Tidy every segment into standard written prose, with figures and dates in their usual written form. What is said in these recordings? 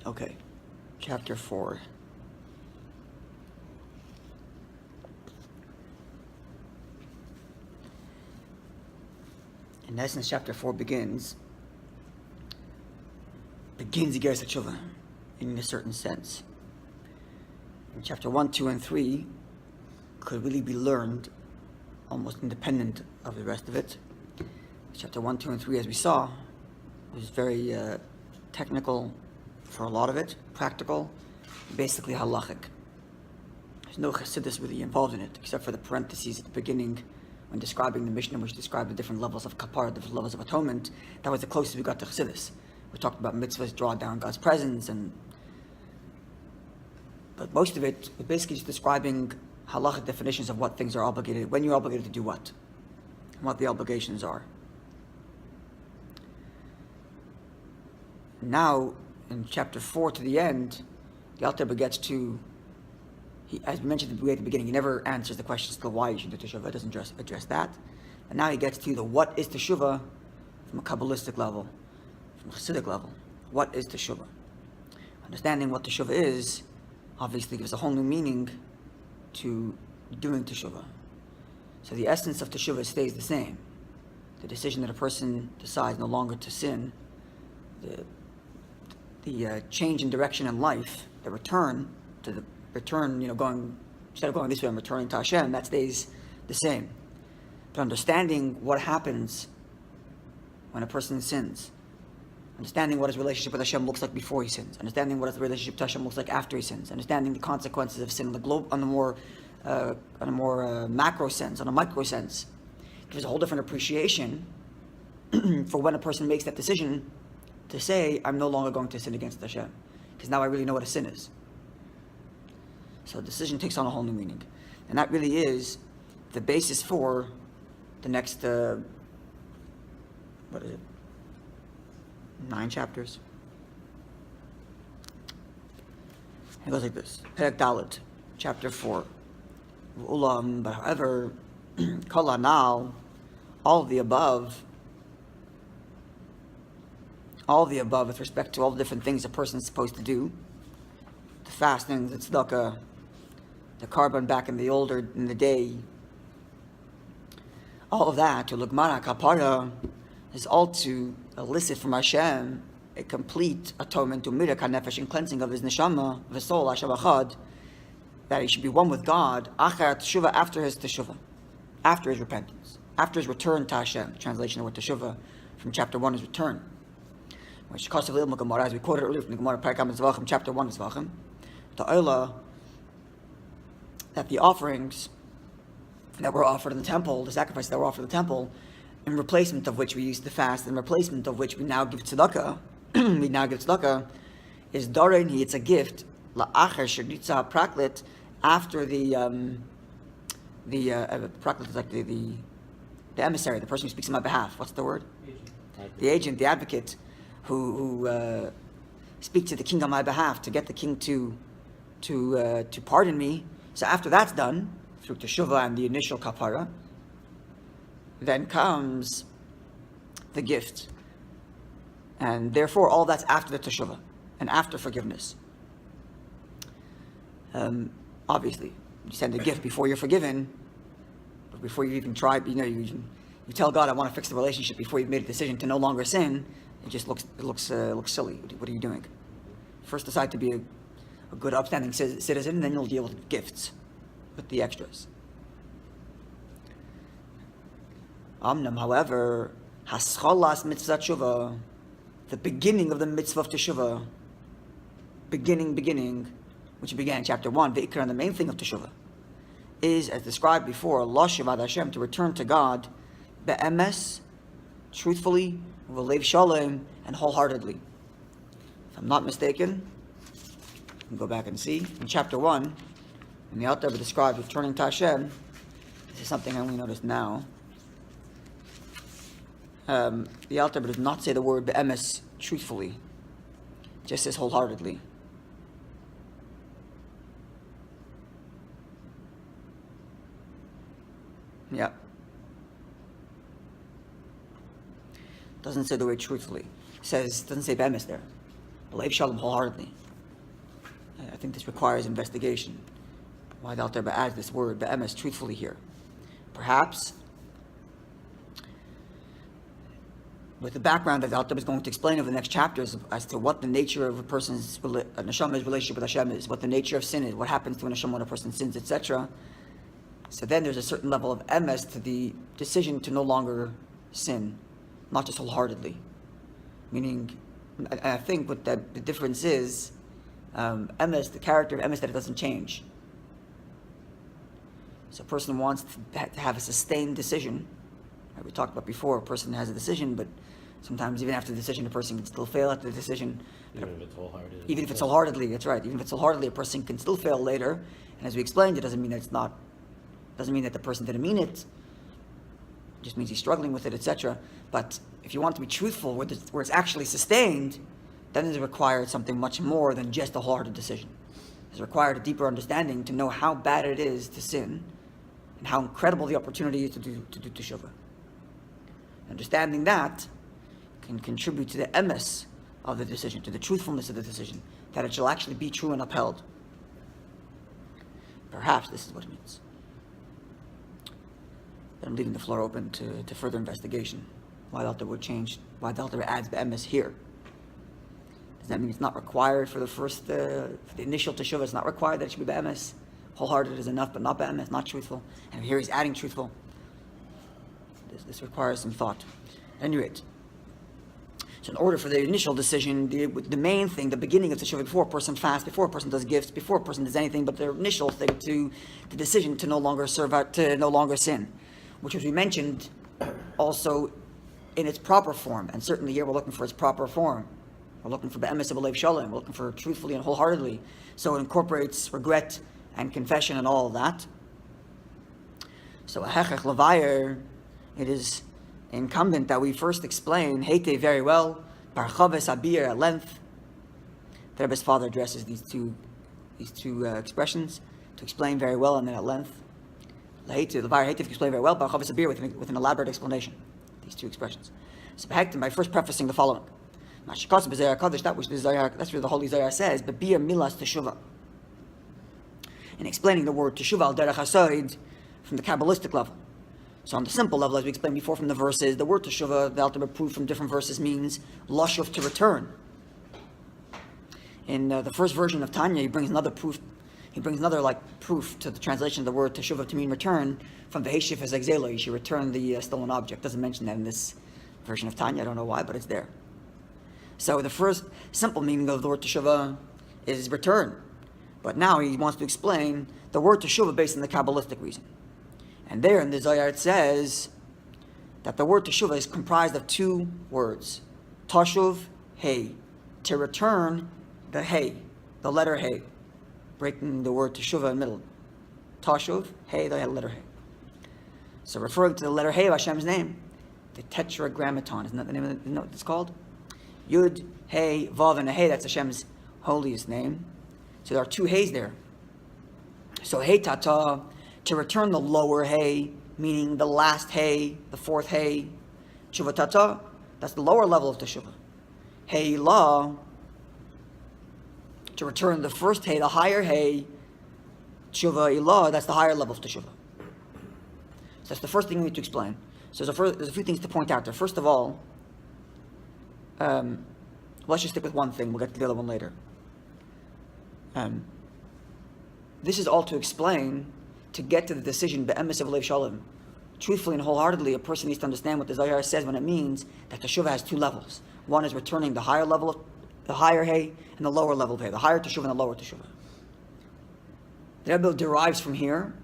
Okay, chapter 4. In essence, chapter 4 begins Igeres HaTeshuva in a certain sense. In chapter 1, 2, and 3 could really be learned almost independent of the rest of it. Chapter 1, 2, and 3, as we saw, was very technical for a lot of it, practical, basically halachic. There's no Chassidus really involved in it, except for the parentheses at the beginning when describing the Mishnah, which described the different levels of kapara, different levels of atonement. That was the closest we got to Chassidus. We talked about mitzvahs, draw down God's presence, but most of it was basically just describing halachic definitions of what things are obligated, when you're obligated to do what, and what the obligations are. Now, in chapter 4 to the end, the Alter Rebbe gets to, as we mentioned at the beginning, he never answers the questions to why you should do teshuvah, doesn't address that. And now he gets to the what is teshuvah from a Kabbalistic level, from a Chassidic level. What is teshuvah? Understanding what teshuvah is obviously gives a whole new meaning to doing teshuvah. So the essence of teshuvah stays the same. The decision that a person decides no longer to sin, the change in direction in life, the return, going, instead of going this way, I'm returning to Hashem, that stays the same. But understanding what happens when a person sins, understanding what his relationship with Hashem looks like before he sins, understanding what his relationship to Hashem looks like after he sins, understanding the consequences of sin on the globe, on a more macro sense, on a micro sense, gives a whole different appreciation for when a person makes that decision to say, I'm no longer going to sin against Hashem, because now I really know what a sin is. So the decision takes on a whole new meaning. And that really is the basis for the next, 9 chapters? It goes like this. Perek Dalet, chapter 4. But however, kol hanal, all of the above with respect to all the different things a person is supposed to do, the fasting, the tzedakah, the carbon back in the day, all of that, to lugmana kapara, is all to elicit from Hashem a complete atonement, to mirak hanefesh, and cleansing of his neshama, of his soul, Hashem achad, that he should be one with God, achar teshuvah, after his teshuvah, after his repentance, after his return to Hashem. The translation of what teshuvah from chapter 1 is return. Which as we quoted earlier from the Gemara, chapter 1 is Zvachim, the Ola, that the offerings that were offered in the temple, the sacrifices that were offered in the temple, in replacement of which we used to fast, in replacement of which we now give tzedakah, is Dorein, it's a gift, la'acher shernitza praklit, after the praklit is like the emissary, the person who speaks on my behalf. What's the word? The agent, the advocate, who speak to the king on my behalf to get the king to pardon me. So after that's done, through teshuvah and the initial kapara, then comes the gift. And therefore, all that's after the teshuvah and after forgiveness. Obviously, you send a gift before you're forgiven, but before you even try, you tell God, I want to fix the relationship before you've made a decision to no longer sin. It just looks silly. What are you doing? First decide to be a good, upstanding citizen, then you'll deal with gifts, with the extras. However, haschalas mitzvah teshuvah, the beginning of the mitzvah of teshuvah, beginning, which began in chapter 1, the ikar, and the main thing of teshuvah, is, as described before, Shabbat Hashem, to return to God, be'emes, truthfully, v'lev shalom, and wholeheartedly. If I'm not mistaken, you can go back and see, in chapter 1, when the Alter Rebbe describes returning to Hashem, this is something I only noticed now. The Alter Rebbe does not say the word be'emes, truthfully, it just says wholeheartedly. Yeah. Doesn't say the word truthfully. Doesn't say be'emes there. believe Shalom wholeheartedly. I think this requires investigation. Why the Alter Rebbe adds this word, be'emes, truthfully here. Perhaps, with the background that the Alter Rebbe is going to explain over the next chapters as to what the nature of a person's neshama's relationship with Hashem is, what the nature of sin is, what happens to a neshama when a person sins, etc. So then there's a certain level of emes to the decision to no longer sin, not just wholeheartedly. Meaning, I think what the difference is, emes, the character of emes, that it doesn't change. So a person wants to have a sustained decision. Right, we talked about before, a person has a decision, but sometimes even after the decision, a person can still fail at the decision. Even if it's wholehearted. Even if it's wholeheartedly, that's right. Even if it's wholeheartedly, a person can still fail later. And as we explained, it doesn't mean that it's not, doesn't mean that the person didn't mean it. It just means he's struggling with it, etc. But if you want to be truthful, where it's actually sustained, then it requires something much more than just a wholehearted decision. It's required a deeper understanding to know how bad it is to sin, and how incredible the opportunity is to do teshuva. Understanding that can contribute to the emes of the decision, to the truthfulness of the decision, that it shall actually be true and upheld. Perhaps this is what it means. But I'm leaving the floor open to further investigation. Why the Alter would change, why the Alter adds the emes here. Does that mean it's not required for the first, for the initial teshuva, it's not required that it should be be'emes? Wholehearted is enough, but not be'emes, not truthful. And here he's adding truthful. This requires some thought. At any rate, so in order for the initial decision, the main thing, the beginning of teshuva, before a person fasts, before a person does gifts, before a person does anything, but the initial thing, the decision to no longer serve out, to no longer sin, which, as we mentioned, also in its proper form, and certainly here we're looking for its proper form. We're looking for be'emes of alev shalom. We're looking for truthfully and wholeheartedly. So it incorporates regret and confession and all of that. So a hechech levayer, it is incumbent that we first explain Heite very well, Barchaves Abir at length. The Rebbe's father addresses these two expressions to explain very well and then at length. Heite levayer, Heite explain very well, Barchaves Abir with an elaborate explanation. These two expressions. So by first prefacing the following. That which the Zohar, that's what the Holy Zohar says, but bir milas teshuva. In explaining the word teshuva al derech hasoid from the Kabbalistic level. So on the simple level, as we explained before from the verses, the word teshuva, the Alter Rebbe proved from different verses, means lashuv, to return. In the first version of Tanya, he brings another proof. He brings another proof to the translation of the word teshuva to mean return from the heshif as exelo. You should return the stolen object. Doesn't mention that in this version of Tanya. I don't know why, but it's there. So the first simple meaning of the word teshuva is return. But now he wants to explain the word teshuva based on the Kabbalistic reason. And there in the Zohar it says that the word teshuva is comprised of two words. Tashuv, hey. To return the hey, the letter hey. Breaking the word teshuva in the middle. Tashuv, hey, the letter hey. So referring to the letter hey of Hashem's name, the tetragrammaton, isn't that the name of the, you know what it's called? Yud, Hey, Vav, and a Hey, that's Hashem's holiest name. So there are two Heys there. So Hey Tata, to return the lower Hey, meaning the last Hey, the fourth Hey. Tshuva Tata, that's the lower level of Teshuva. Hey La, to return the first Hey, the higher Hey. Tshuva Ilah, that's the higher level of Teshuva. So that's the first thing we need to explain. So there's a few things to point out there. First of all, let's just stick with one thing. We'll get to the other one later. This is all to explain, to get to the decision, be'emes of alev shalom. Truthfully and wholeheartedly, a person needs to understand what the Zohar says when it means that teshuva has two levels. One is returning the higher level of the higher hay and the lower level of hay, the higher teshuva and the lower teshuva. The Rebbe derives from here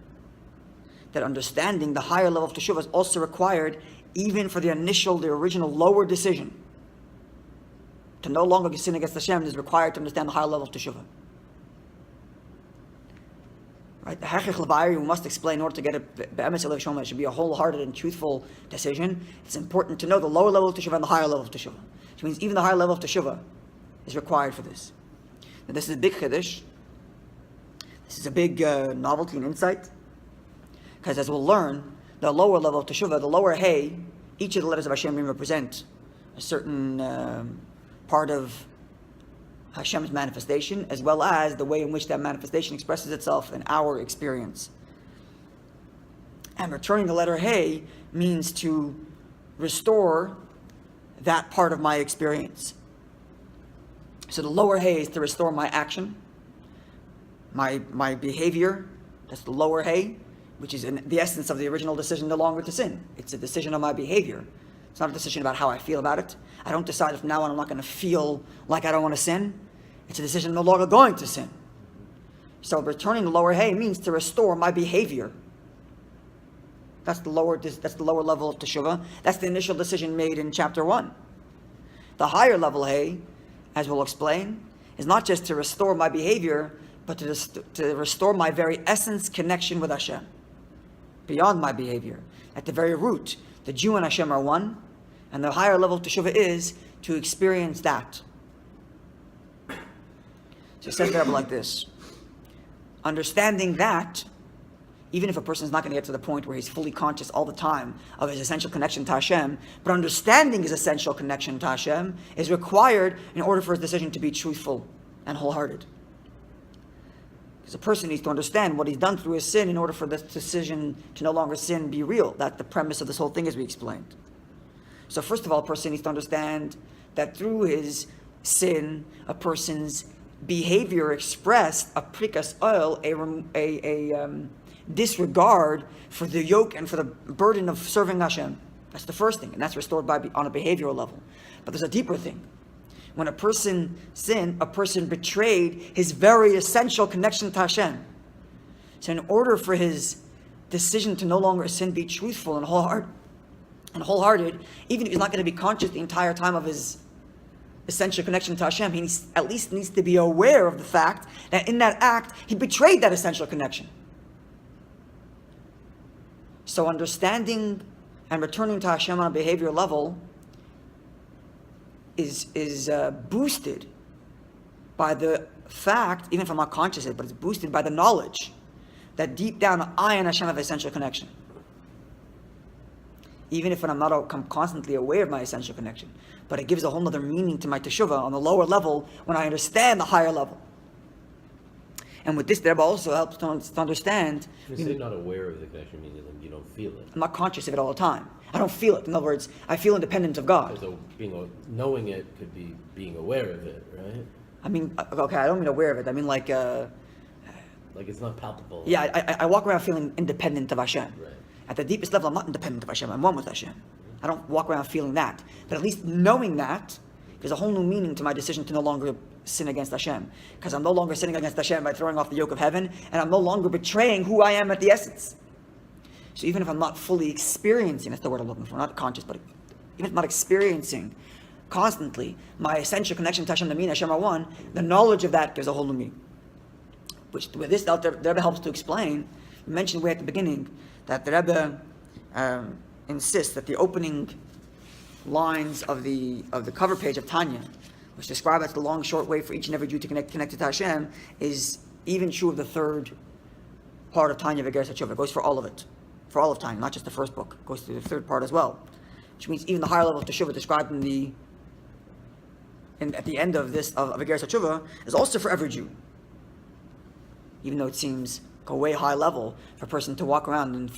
that understanding the higher level of teshuva is also required even for the original lower decision. To no longer sin against Hashem is required to understand the higher level of teshuva. Right? The hechech levayer, we must explain in order to get a be'emes alev shalom, it should be a wholehearted and truthful decision. It's important to know the lower level of teshuva and the higher level of teshuva. Which means even the higher level of teshuva is required for this. Now this is a big chiddush. This is a big novelty and insight. Because as we'll learn, the lower level of teshuva, the lower hay, each of the letters of Hashem represent a certain part of Hashem's manifestation, as well as the way in which that manifestation expresses itself in our experience. And returning the letter Hey means to restore that part of my experience. So the lower Hey is to restore my action, my behavior. That's the lower Hey, which is in the essence of the original decision no longer to sin. It's a decision on my behavior. It's not a decision about how I feel about it. I don't decide if from now on I'm not going to feel like I don't want to sin. It's a decision I'm no longer going to sin. So returning the lower Hey means to restore my behavior. That's the lower level of Teshuvah. That's the initial decision made in chapter 1. The higher level Hey, as we'll explain, is not just to restore my behavior, but to restore my very essence connection with Hashem. Beyond my behavior. At the very root, the Jew and Hashem are one, and the higher level of Teshuvah is to experience that. So it says the Rebbe like this. Understanding that, even if a person is not going to get to the point where he's fully conscious all the time of his essential connection to Hashem, but understanding his essential connection to Hashem is required in order for his decision to be truthful and wholehearted. Because a person needs to understand what he's done through his sin in order for this decision to no longer sin be real. That's the premise of this whole thing, as we explained. So first of all, a person needs to understand that through his sin, a person's behavior expressed a prikas oil, a disregard for the yoke and for the burden of serving Hashem. That's the first thing, and that's restored on a behavioral level. But there's a deeper thing. When a person sinned, a person betrayed his very essential connection to Hashem. So in order for his decision to no longer sin be truthful and wholehearted, even if he's not going to be conscious the entire time of his essential connection to Hashem, he at least needs to be aware of the fact that in that act, he betrayed that essential connection. So understanding and returning to Hashem on a behavioral level is boosted by the fact, even if I'm not conscious of it, but it's boosted by the knowledge that deep down I and Hashem have essential connection. Even if I'm constantly aware of my essential connection. But it gives a whole other meaning to my teshuvah on the lower level when I understand the higher level. And with this, the Rebbe also helps to understand. You say not aware of the connection means that you don't feel it. I'm not conscious of it all the time. I don't feel it. In other words, I feel independent of God. So knowing it could be being aware of it, right? I mean, okay, I don't mean aware of it. I mean like it's not palpable. Yeah, I walk around feeling independent of Hashem. Right. At the deepest level, I'm not independent of Hashem. I'm one with Hashem. I don't walk around feeling that. But at least knowing that, there's a whole new meaning to my decision to no longer sin against Hashem. Because I'm no longer sinning against Hashem by throwing off the yoke of heaven, and I'm no longer betraying who I am at the essence. So even if I'm not fully experiencing, that's the word I'm looking for, not conscious, but even if I'm not experiencing constantly my essential connection to Hashem, the me and Hashem are one, the knowledge of that gives a whole new meaning. Which with this, the Rebbe helps to explain. We mentioned way at the beginning that the Rebbe insists that the opening lines of the cover page of Tanya, which describe as the long, short way for each and every Jew to connect to Hashem, is even true of the third part of Tanya of Igeres HaTeshuva. It goes for all of it, for all of Tanya, not just the first book. It goes through the third part as well, which means even the higher level of Teshuvah described at the end of this of Igeres HaTeshuva is also for every Jew. Even though it seems a way high level for a person to walk around and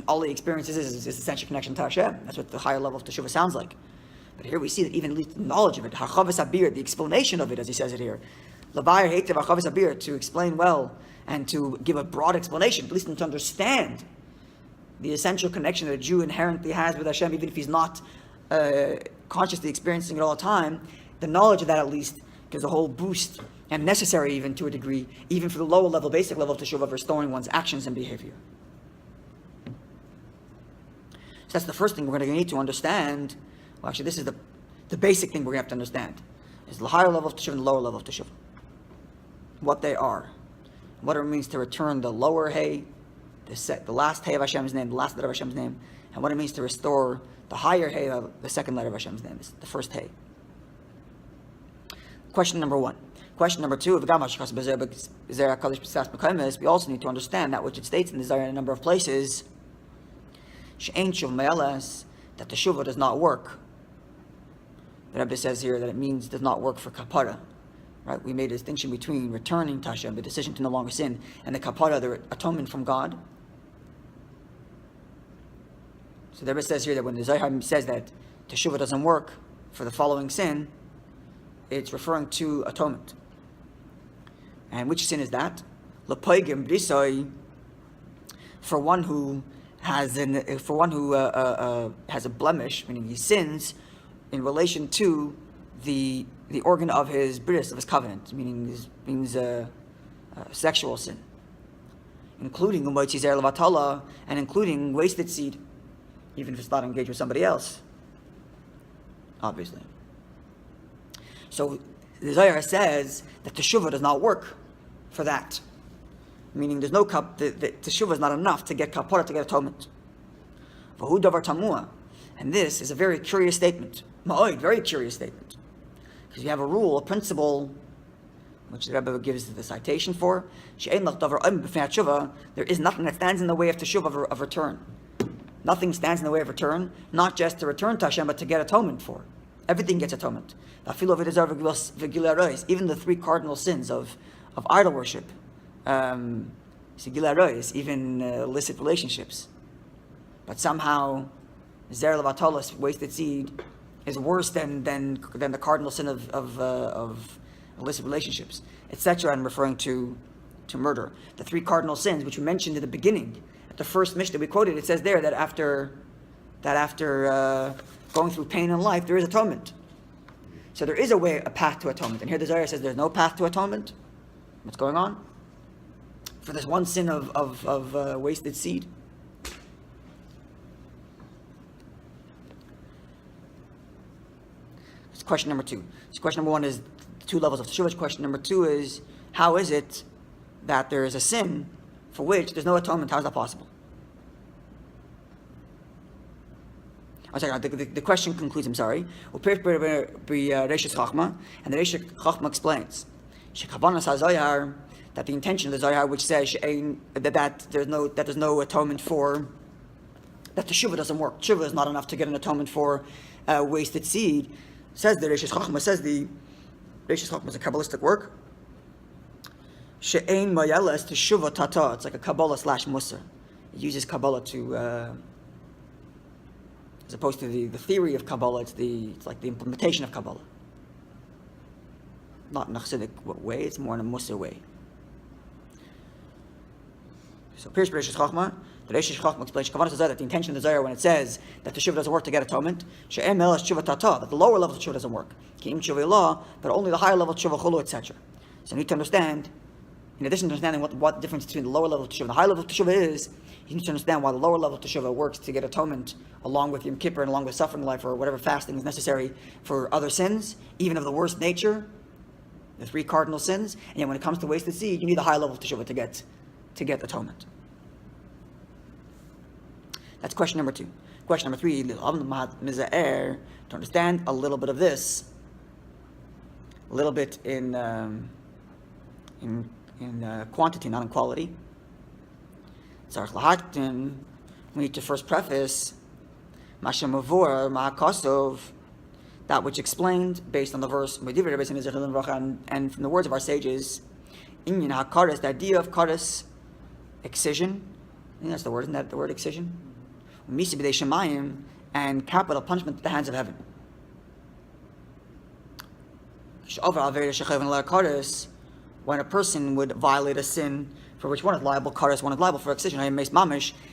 all he experiences is essential connection to Hashem. That's what the higher level of Teshuvah sounds like. But here we see that even at least the knowledge of it, Chavas Abir, the explanation of it, as he says it here, Levi Hatev Chavas Abir, to explain well and to give a broad explanation, at least to understand the essential connection that a Jew inherently has with Hashem, even if he's not consciously experiencing it all the time. The knowledge of that at least gives a whole boost, and necessary even to a degree, even for the lower level, basic level of Teshuvah, of restoring one's actions and behavior. So that's the first thing we're going to need to understand. Well, actually, this is the basic thing we're going to have to understand. Is the higher level of Teshuvah and the lower level of Teshuvah. What they are. What it means to return the lower Hey, the last Hey of Hashem's name, the last letter of Hashem's name, and what it means to restore the higher Hey of the second letter of Hashem's name, the first Hey. Question number 1. Question number 2, we also need to understand that which it states in the Zohar in a number of places, that the Teshuvah does not work. The Rebbe says here that it means does not work for kapara, Right? We made a distinction between returning to Hashem, the decision to no longer sin, and the kapara, the atonement from God. So the Rebbe says here that when the Zohar says that Teshuvah doesn't work for the following sin, it's referring to atonement. And which sin is that? L'poigim b'risoi, for one who has has a blemish, meaning he sins in relation to the organ of his bris, of his covenant, meaning sexual sin, including umoitzi zer levatala, and including wasted seed, even if it's not engaged with somebody else, obviously. So the Zohar says that teshuvah does not work for that, meaning there's no the teshuvah is not enough to get kapara, to get atonement. V'hu davar tamua, and this is a very curious statement, very curious statement, because you have a rule, a principle, which the Rebbe gives the citation for. There is nothing that stands in the way of teshuvah, of return. Nothing stands in the way of return, not just to return to Hashem, but to get atonement for. Everything gets atonement. Even the three cardinal sins of idol worship, even illicit relationships. But somehow, zer levatalos, wasted seed, is worse than the cardinal sin of illicit relationships, etc. And referring to murder. The three cardinal sins, which we mentioned in the beginning, at the first Mishnah we quoted, it says there that after going through pain in life, there is atonement. So there is a path to atonement. And here the Zohar says there's no path to atonement. What's going on? For this one sin of wasted seed. It's question number 2. So question number 1 is 2 levels of teshuvah. Question number 2 is, how is it that there is a sin for which there's no atonement? How is that possible? The question concludes, and the Reish Chachma explains that the intention of the Zohar, which says that there's no atonement for, that the teshuvah doesn't work. Teshuvah is not enough to get an atonement for wasted seed. Says the Reish Chachma, Reish Chachma is a Kabbalistic work. She'ein mayeles teshuvah tata. It's like a Kabbalah / Musar. It uses Kabbalah to, as opposed to the theory of Kabbalah, it's like the implementation of Kabbalah. Not in a Chassidic way, it's more in a Musar way. So, Pirsh Reish Chachma, the Reish Chachma explains that the intention of the Zohar when it says that the teshuvah doesn't work to get atonement, she'en melas teshuvah tata, that the lower level of teshuvah doesn't work, ki'im teshuvah law, but only the higher level of teshuvah chulu, etc. So you need to understand, in addition to understanding what the difference between the lower level of teshuvah and the higher level of teshuvah is, you need to understand why the lower level of teshuvah works to get atonement along with Yom Kippur and along with suffering life or whatever fasting is necessary for other sins, even of the worst nature, the 3 cardinal sins. And yet when it comes to wasted seed, you need the higher level of teshuvah to get atonement. That's question number 2. Question number 3, to understand a little bit of this, a little bit in quantity, not in quality. We need to first preface that which explained based on the verse and from the words of our sages, the idea of kares, excision. I think that's the word, isn't that the word, excision? And capital punishment at the hands of heaven. When a person would violate a sin for which one is liable, kares, one is liable for excision,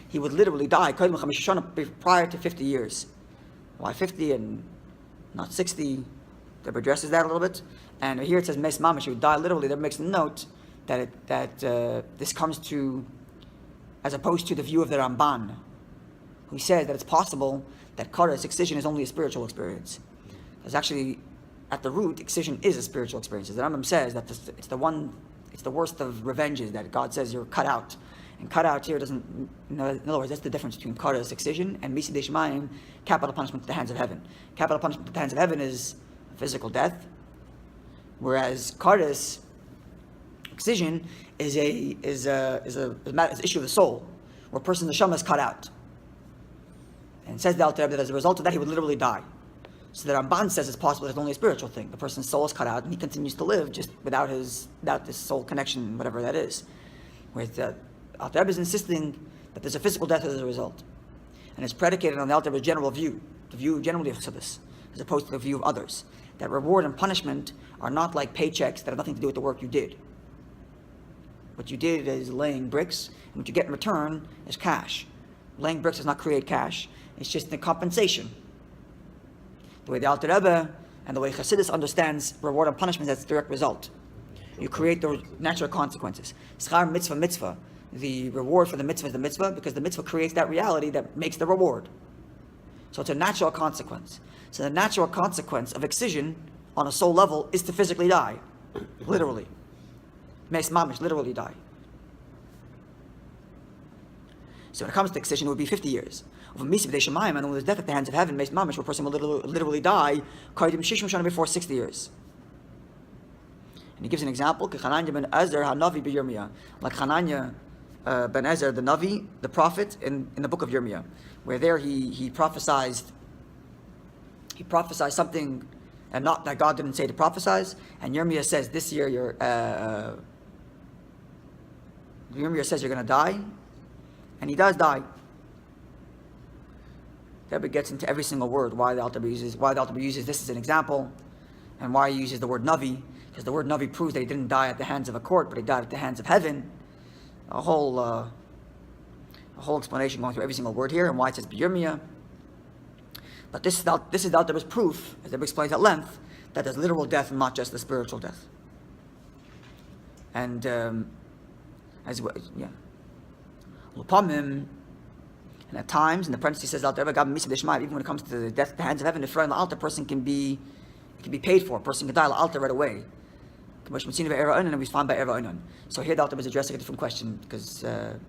he would literally die prior to 50 years. Why 50 and not 60? The Rebbe addresses that a little bit. And here it says mes mamish, he would die literally. That makes a note that this comes to, as opposed to the view of the Ramban, who says that it's possible that kares, excision, is only a spiritual experience. Because actually, at the root, excision is a spiritual experience. As the Rambam says that it's the worst of revenges, that God says you're cut out. And cut out here doesn't, in other words, that's the difference between kares, excision, and misi deishmayim, capital punishment at the hands of heaven. Capital punishment at the hands of heaven is physical death, whereas kares, excision, is an issue of the soul, where a person's neshama is cut out. And says the Alter Rebbe that as a result of that, he would literally die. So the Ramban says it's possible it's only a spiritual thing. The person's soul is cut out and he continues to live just without this soul connection, whatever that is. Whereas the Alter Rebbe is insisting that there's a physical death as a result. And it's predicated on the Alter Rebbe's general view, the view generally of Chassidus, as opposed to the view of others. That reward and punishment are not like paychecks that have nothing to do with the work you did. What you did is laying bricks, and what you get in return is cash. Laying bricks does not create cash, it's just the compensation. The way the Alter Rebbe and the way Chassidus understands reward and punishment, that's the direct result. You create the natural consequences. Schar mitzvah. The reward for the mitzvah is the mitzvah, because the mitzvah creates that reality that makes the reward. So it's a natural consequence. So the natural consequence of excision on a soul level is to physically die. Literally. Meis mamish, literally die. So when it comes to excision, it would be 50 years. Of a misiv de shemayim, and when there's death at the hands of heaven, meis mamish, where a person will literally die, kaidim shishim shana before 60 years. And he gives an example, Hananya ben Ezer hanavi b'Yirmiyah, like Hananya ben Ezer, the Navi, the prophet, in the book of Yirmiyah, where there he prophesied something, and not that God didn't say to prophesize. And Yirmiyah says, this year Yirmiyah says you're going to die, and he does die. The Rebbe gets into every single word, why the Alter Rebbe uses this as an example, and why he uses the word Navi, because the word Navi proves that he didn't die at the hands of a court, but he died at the hands of heaven. A whole explanation going through every single word here, and why it says Yirmiyah. But this is Alter Rebbe's proof, as Rebbe explains at length, that there's literal death and not just the spiritual death. And Lupamim, and at times, in the parenthesis says Alter Rebbe, even when it comes to the death at the hands of heaven, the Alter person can be paid for. A person can die Alter right away. And we find by Erva. So here the Alter Rebbe is addressing a different question, because the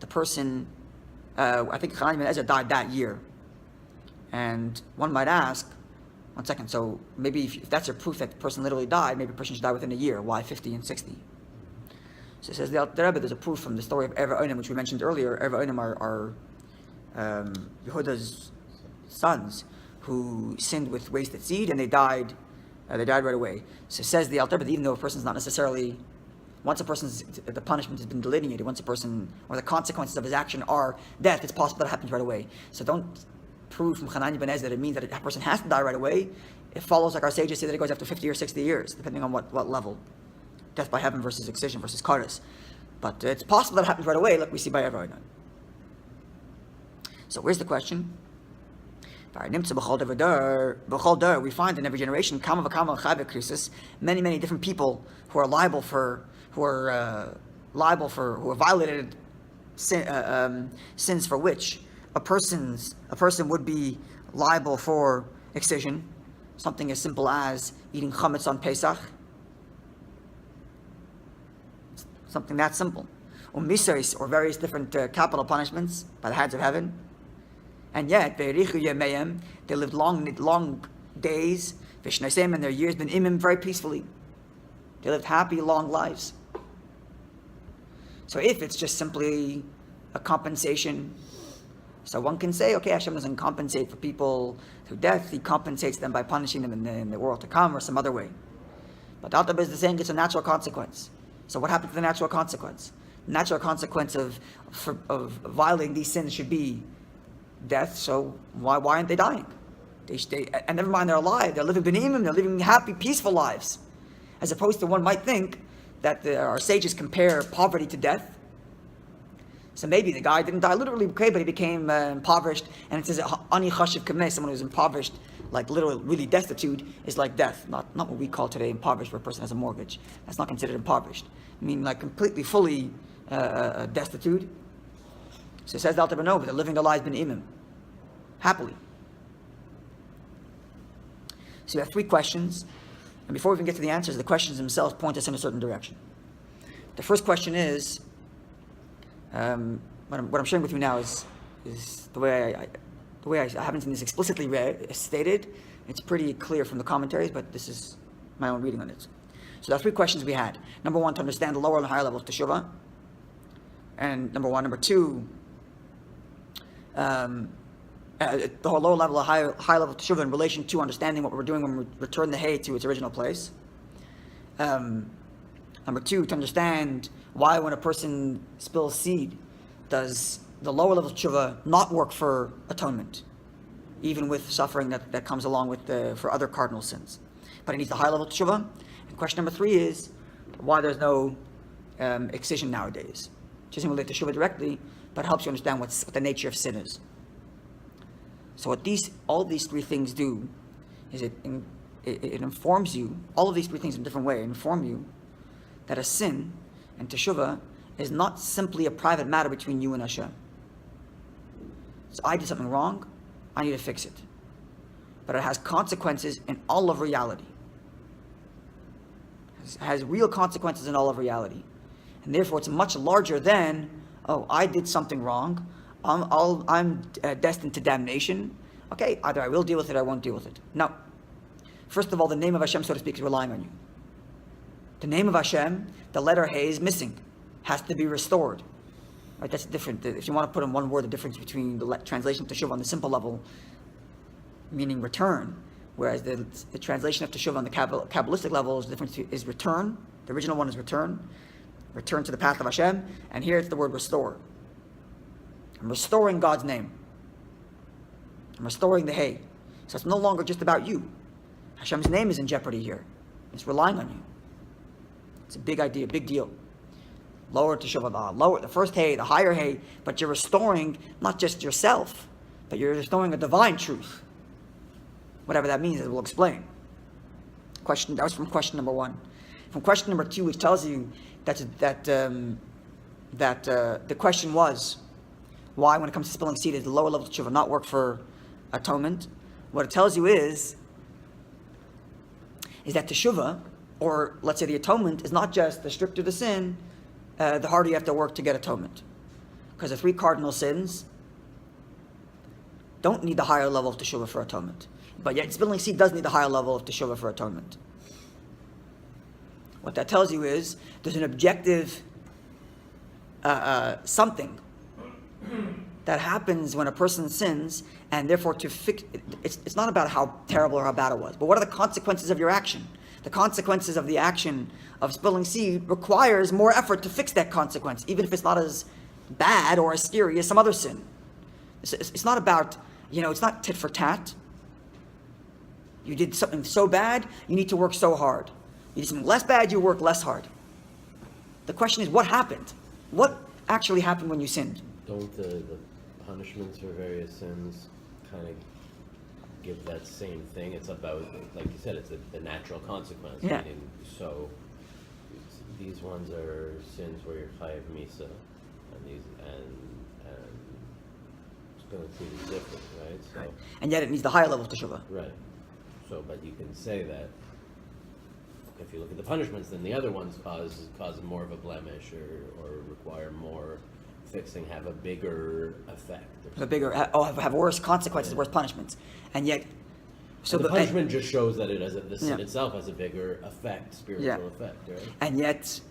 person, I think Hananya ben Ezer died that year. And one might ask, one second, so maybe if that's your proof that the person literally died, maybe a person should die within a year. Why 50 and 60? So it says the Alter Rebbe, there's a proof from the story of Erva Onim, which we mentioned earlier. Erva Onim are Yehuda's sons who sinned with wasted seed, and they died right away. So it says the Alter Rebbe, even though a person's not necessarily, once the punishment has been delineated, once a person, or the consequences of his action are death, it's possible that it happens right away. So don't prove from Hananya ben Ezer that it means that a person has to die right away. It follows, like our sages say, that it goes after 50 or 60 years, depending on what level. Death by heaven versus excision versus kares. But it's possible that it happens right away, like we see by everyone. So where's the question? We find in every generation many different people who are violated sins for which a person would be liable for excision. Something as simple as eating chametz on Pesach. Something that simple. Or misais, or various different capital punishments by the hands of heaven. And yet, they lived long days, and their years been imim very peacefully. They lived happy, long lives. So if it's just simply a compensation, so one can say, okay, Hashem doesn't compensate for people through death, He compensates them by punishing them in the world to come or some other way. But Alter Rebbe is saying it's a natural consequence. So what happens to the natural consequence? The natural consequence of violating these sins should be death. So why aren't they dying? And never mind, they're alive. They're living b'nimim. They're living happy, peaceful lives. As opposed to, one might think that our sages compare poverty to death. So maybe the guy didn't die literally, okay, but he became impoverished. And it says ani chashiv kameh, someone who's impoverished, like literally really destitute, is like death. Not what we call today impoverished, where a person has a mortgage. That's not considered impoverished. I mean, like completely, fully destitute. So it says the Alter Rebbe, no, but they're living their lives b'nimim, happily. So we have three questions, and before we even get to the answers, the questions themselves point us in a certain direction. The first question is, what I'm sharing with you now is the way I haven't seen this explicitly stated. It's pretty clear from the commentaries, but this is my own reading on it. So there are three questions we had. Number one, to understand the lower and higher level of Teshuvah. And number two, the lower level, a high level of teshuva in relation to understanding what we're doing when we return the hay to its original place. Number two, to understand why when a person spills seed, does the lower level of teshuva not work for atonement, even with suffering that comes along with for other cardinal sins. But it needs the high level of teshuva. And question number three is why there's no excision nowadays. Which doesn't relate to teshuva directly, but helps you understand what the nature of sin is. So what all these three things do is it informs you, all of these three things in a different way inform you that a sin and teshuva is not simply a private matter between you and Hashem. So I did something wrong, I need to fix it. But it has consequences in all of reality. It has real consequences in all of reality. And therefore it's much larger than, oh, I did something wrong, I'm destined to damnation. Okay, either I will deal with it or I won't deal with it. No. First of all, the name of Hashem, so to speak, is relying on you. The name of Hashem, the letter Hey, is missing. Has to be restored. Right? That's different. If you want to put in one word, the difference between the translation of Teshuvah on the simple level, meaning return, whereas the translation of Teshuvah on the Kabbalistic level is return. The original one is return to the path of Hashem, and here it's the word restore. I'm restoring God's name. I'm restoring the Hey. So it's no longer just about you. Hashem's name is in jeopardy here. It's relying on you. It's a big idea, big deal. Lower Teshuvah, lower the first Hey, the higher Hey, but you're restoring not just yourself, but you're restoring a divine truth. Whatever that means, as we'll explain. That was from question number one. From question number two, which tells you that the question was, why, when it comes to spilling seed, does the lower level of teshuva not work for atonement? What it tells you is that teshuva, or let's say the atonement, is not just the stricter the sin, the harder you have to work to get atonement. Because the three cardinal sins don't need the higher level of teshuva for atonement. But yet spilling seed does need the higher level of teshuva for atonement. What that tells you is there's an objective something that happens when a person sins, and therefore to fix it's not about how terrible or how bad it was, but what are the consequences of your action? The consequences of the action of spilling seed requires more effort to fix that consequence, even if it's not as bad or as scary as some other sin. It's not about, it's not tit for tat. You did something so bad, you need to work so hard. You did something less bad, you work less hard. The question is, what happened? What actually happened when you sinned? Don't the punishments for various sins kind of give that same thing? It's about, like you said, it's the natural consequence. Yeah. Meaning, so these ones are sins where you're chayav misa, and spilling seed is different, right? So, right. And yet it needs the higher level of teshuva. Right. So, but you can say that if you look at the punishments, then the other ones cause more of a blemish or require more fixing, have a bigger effect. Have worse consequences, worse punishments. And yet, so the punishment just shows that the sin itself has a bigger effect, spiritual effect, right? And yet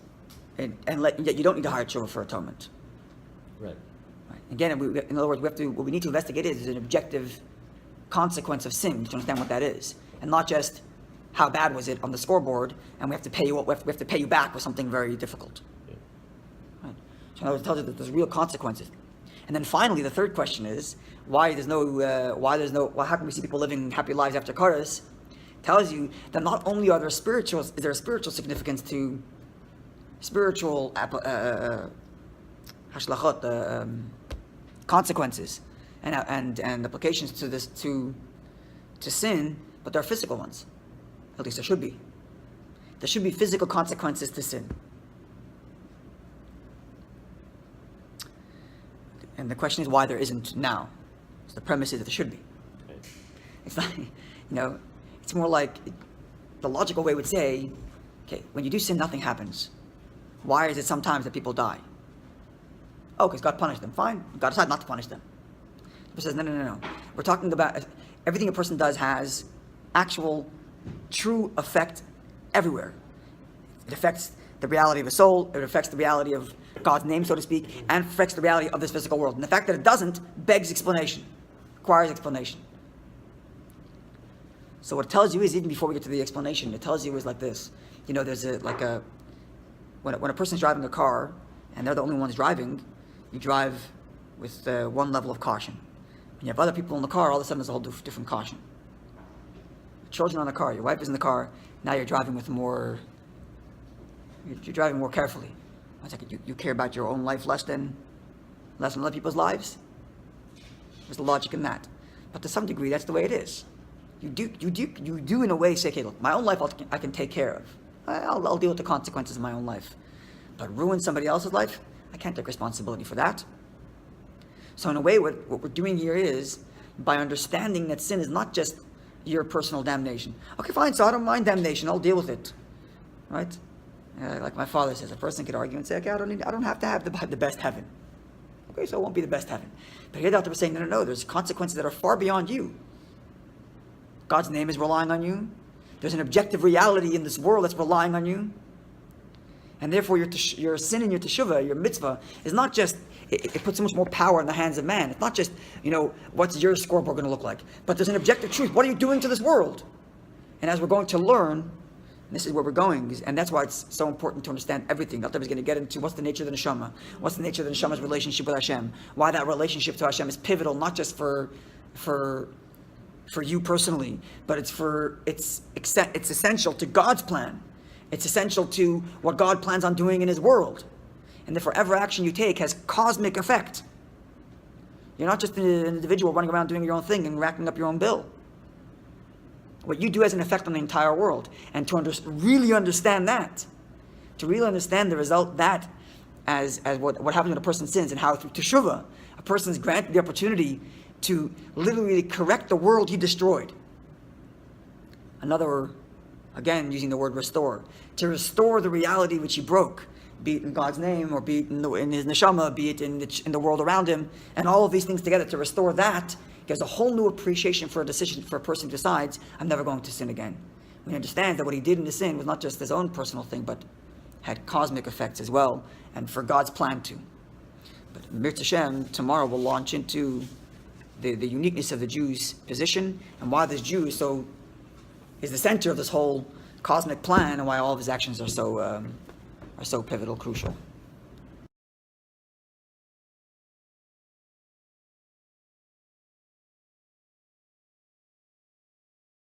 you don't need to hire children for atonement. Right. Again, in other words, what we need to investigate is an objective consequence of sin, to understand what that is, and not just how bad was it on the scoreboard, and we have to pay you back with something very difficult. Yeah. Right. So in other words, it tells you that there's real consequences. And then finally, the third question is how can we see people living happy lives after Karas? Tells you that not only is there a spiritual significance to spiritual hashlachot, consequences and applications to this to sin, but there are physical ones. At least there should be. There should be physical consequences to sin. And the question is why there isn't now. So the premise is that there should be. Right. It's not, it's more like the logical way would say, okay, when you do sin, nothing happens. Why is it sometimes that people die? Oh, because God punished them. Fine. God decided not to punish them. He says, no. We're talking about everything a person does has actual, true effect everywhere. It affects the reality of a soul, it affects the reality of God's name, so to speak, and affects the reality of this physical world. And the fact that it doesn't begs explanation. requires explanation. So what it tells you is, even before we get to the explanation, it tells you is like this. There's when a person's driving a car and they're the only ones driving, you drive with one level of caution. When you have other people in the car, all of a sudden there's a whole different caution. Children on the car, your wife is in the car, now you're driving with you're driving more carefully. One second, you care about your own life less than other people's lives? There's the logic in that. But to some degree, that's the way it is. You do in a way say, okay, look, my own life I can take care of. I'll deal with the consequences of my own life. But ruin somebody else's life, I can't take responsibility for that. So in a way, what we're doing here is, by understanding that sin is not just your personal damnation. Okay, fine, so I don't mind damnation, I'll deal with it. Right? Like my father says, a person could argue and say, okay, I don't have to have the best heaven. Okay, so it won't be the best heaven. But here the Alter Rebbe is saying, no, there's consequences that are far beyond you. God's name is relying on you. There's an objective reality in this world that's relying on you. And therefore your sin and your teshuva, your mitzvah, is not just, it puts so much more power in the hands of man. It's not just, what's your scoreboard going to look like? But there's an objective truth. What are you doing to this world? And as we're going to learn, and this is where we're going, and that's why it's so important to understand everything. Alter Rebbe is going to get into what's the nature of the neshama, what's the nature of the neshama's relationship with Hashem, why that relationship to Hashem is pivotal, not just for you personally, but it's essential to God's plan. It's essential to what God plans on doing in His world. And therefore, every action you take has cosmic effect. You're not just an individual running around doing your own thing and racking up your own bill. What you do has an effect on the entire world. And to really understand that, to really understand the result that as what happens when a person sins, and how through teshuva, a person is granted the opportunity to literally correct the world he destroyed. Another, again, using the word restore, to restore the reality which he broke, be it in God's name, or be it in his neshama, be it in the world around him, and all of these things together, to restore that, gives a whole new appreciation for a decision for a person who decides, I'm never going to sin again. When he understands that what he did in the sin was not just his own personal thing, but had cosmic effects as well, and for God's plan too. But Mirz Hashem, tomorrow we'll launch into the uniqueness of the Jew's position, and why this Jew is the center of this whole cosmic plan, and why all of his actions are so pivotal, crucial.